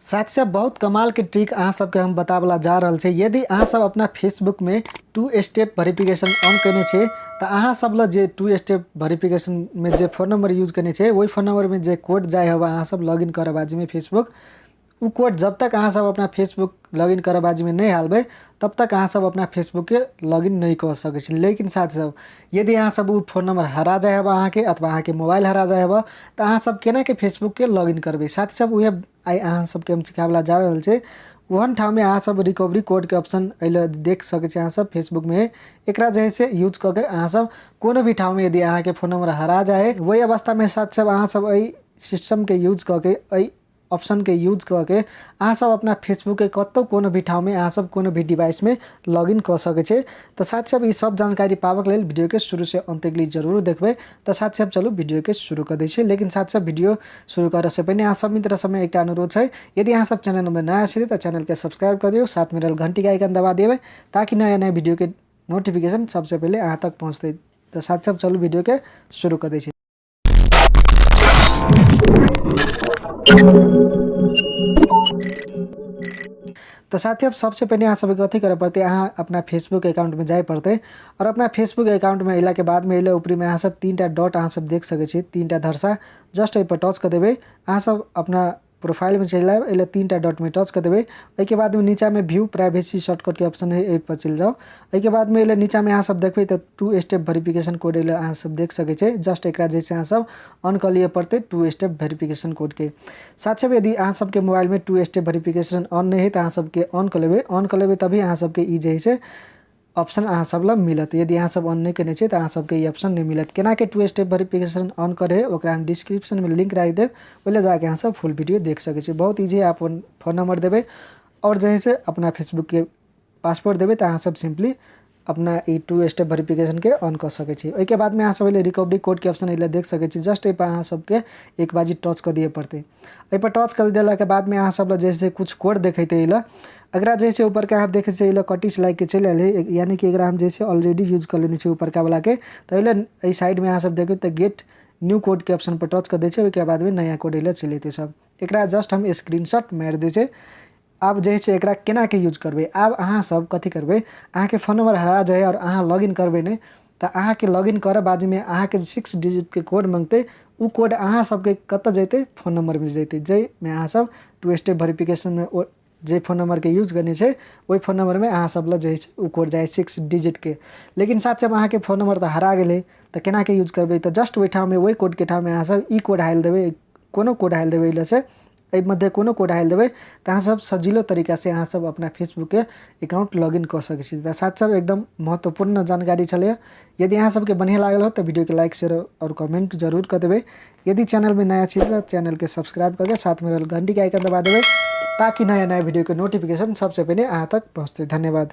साथ से बहुत कमाल के ट्रिक अहाँ सबके हम बतावला जा रहल छै। यदि अहाँ सब अपना फेसबुक में 2 स्टेप वेरिफिकेशन ऑन करने छे तो अहाँ सब ल जे 2 स्टेप वेरिफिकेशन में जे फोन नंबर यूज करने छे वही फोन नंबर में जे कोड जाए हवा अहाँ सब लॉगिन करे बाजी में फेसबुक उ कोड जब तक अहाँ सब अपना फेसबुक लॉगिन करे बाजी में नहीं हालबे तब तक अहाँ सब अपना फेसबुक के लॉगिन नहीं कर सके छी। लेकिन साथ सब यदि अहाँ सब उ फोन नंबर हरा जाए हवा अहाँ के अथवा अहाँ के मोबाइल हरा जाए हवा तो अहाँ सब केना के फेसबुक के लॉगिन करबे। साथ सब उहे आई अहाँ सब के हम सिखावला जा रहल छे। वहन ठाव में अहाँ सब रिकवरी कोड के ऑप्शन अइले देख सके छी अहाँ सब फेसबुक में एकरा जैसे यूज करके अहाँ सब कोनो भी ठाव में यदि अहाँ के फोन नंबर हरा जाए वही अवस्था में साथ सब अहाँ सब अई सिस्टम के यूज करके अई ऑप्शन के यूज करके अहाँ सब अपना फेसबुक के कतौ कोनो भी ठाव में अहाँ सब कोनो भी डिवाइस में लॉगिन कर सके छे। तो साथ सब ई सब जानकारी पावक लेल वीडियो के शुरू से अंत तक जरूर देखबे। तो साथ सब चलो वीडियो के शुरू कर दै छी। लेकिन साथ सब वीडियो शुरू करे से पहले अहाँ सब मित्र सब में एक अनुरोध है, यदि अहाँ सब चैनल में नया छे तो चैनल के सब्सक्राइब कर दियो, साथ में घंटी का आइकन दबा देबे ताकि नया नया वीडियो के नोटिफिकेशन सबसे पहले अहाँ तक पहुँचते। तो साथ सब चलो वीडियो के शुरू कर दै छी। तो साथी अब सबसे पहले अहाँ सब कथी करे पड़ते अहाँ अपना फेसबुक अकाउंट में जाए पड़ते और अपना फेसबुक अकाउंट में अला के बाद में अला ऊपरी में अहाँ सब 3टा डॉट अहाँ सब देख सके छी, 3टा धरसा जस्ट एहि पर टच कर देबे। अहाँ सब अपना प्रोफाइल में चल जाए अला 3टा डॉट में टच कर देबे। के बाद में नीचा में व्यू प्राइवेसी शॉर्टकट के ऑप्शन है, एहि पर चल जाओ। के बाद में अला नीचा में अहाँ सब देखबे तो 2 स्टेप वेरिफिकेशन कोड अला अहाँ सब देख सके छी। जस्ट एकरा जैसे अहाँ सब ऑन कर लिए पड़ते 2 स्टेप वेरिफिकेशन कोड के साथ सब। यदि अहाँ सबके मोबाइल में 2 स्टेप वेरिफिकेशन ऑन नहीं है तो अहाँ सबके ऑन कर लेबे तभी अहाँ सबके ई जैसे ऑप्शन अहाँ सब ला मिलत। यदि अहाँ सब ऑन नहीं करने छे तो अहाँ सबके ये ऑप्शन नहीं मिलत। केना के 2 स्टेप वेरिफिकेशन ऑन करे ओकरा हम डिस्क्रिप्शन में लिंक राख देब, ओले जाके अहाँ सब फुल वीडियो देख सके छी। बहुत इजी है। अपन फोन नंबर देबे और जैसे अपना फेसबुक के पासवर्ड देबे तो अहाँ सब सिंपली अपना 2 स्टेप वेरिफिकेशन के ऑन कर सके छी। के बाद में अहाँ सब रिकवरी कोड के ऑप्शन अइले देख सके छी। जस्ट एहि पर अहाँ सबके एक बाजी टच कर दिए पड़ते। एहि पर टच कर देला के बाद में अहाँ सब जैसे कुछ कोड देखते अइले अगरा जैसे ऊपर के हाथ देखे अइले कटिस लाइक के चले आले, यानी कि एकरा हम जैसे ऑलरेडी यूज कर लेने छे ऊपर का वाला के। तो अइले एहि साइड में अहाँ सब देखो तो गेट न्यू कोड के ऑप्शन पर टच कर दे छे। के बाद में नया कोड अइले चलेते सब एकरा जस्ट हम स्क्रीनशॉट मार दे छे। अब जैसे एकरा केना के यूज करबे, अब अहाँ सब कथी करबे अहाँ के फोन नंबर हरा जाए और अहाँ लॉगिन करबे ने तो अहाँ के लॉगिन करे बाजी में अहाँ के 6 डिजिट के कोड मांगते उ कोड अहाँ सबके कत जैते फोन नंबर में जैते जे में अहाँ सब 2 स्टेप वेरिफिकेशन में जे फोन नंबर के यूज करने छे वही फोन नंबर में अहाँ सब जे उ कोड जाए 6 डिजिट के। लेकिन साथ सब अहाँ के फोन नंबर तो हरा गेले तो केना के यूज करबे तो जस्ट वही ठाव में वही कोड के ठाव में अहाँ सब ई कोड हाल देबे, कोनो कोड हाल देबे इले से एहि मध्य कोनो कोड हाल देबे तो अहाँ सब सजिलो तरीका से अहाँ सब अपना फेसबुक के अकाउंट लॉगिन कर सके छी। साथ सब एकदम महत्वपूर्ण जानकारी चले। यदि अहाँ सबके बढ़िया लागल हो तो वीडियो के लाइक शेयर और कमेंट जरूर कर देबे। यदि चैनल में नया छी तो चैनल के सब्सक्राइब करके साथ में घंटी के आइकन दबा देबे ताकि नया नया वीडियो के नोटिफिकेशन सबसे पहले अहाँ तक पहुँचते। धन्यवाद।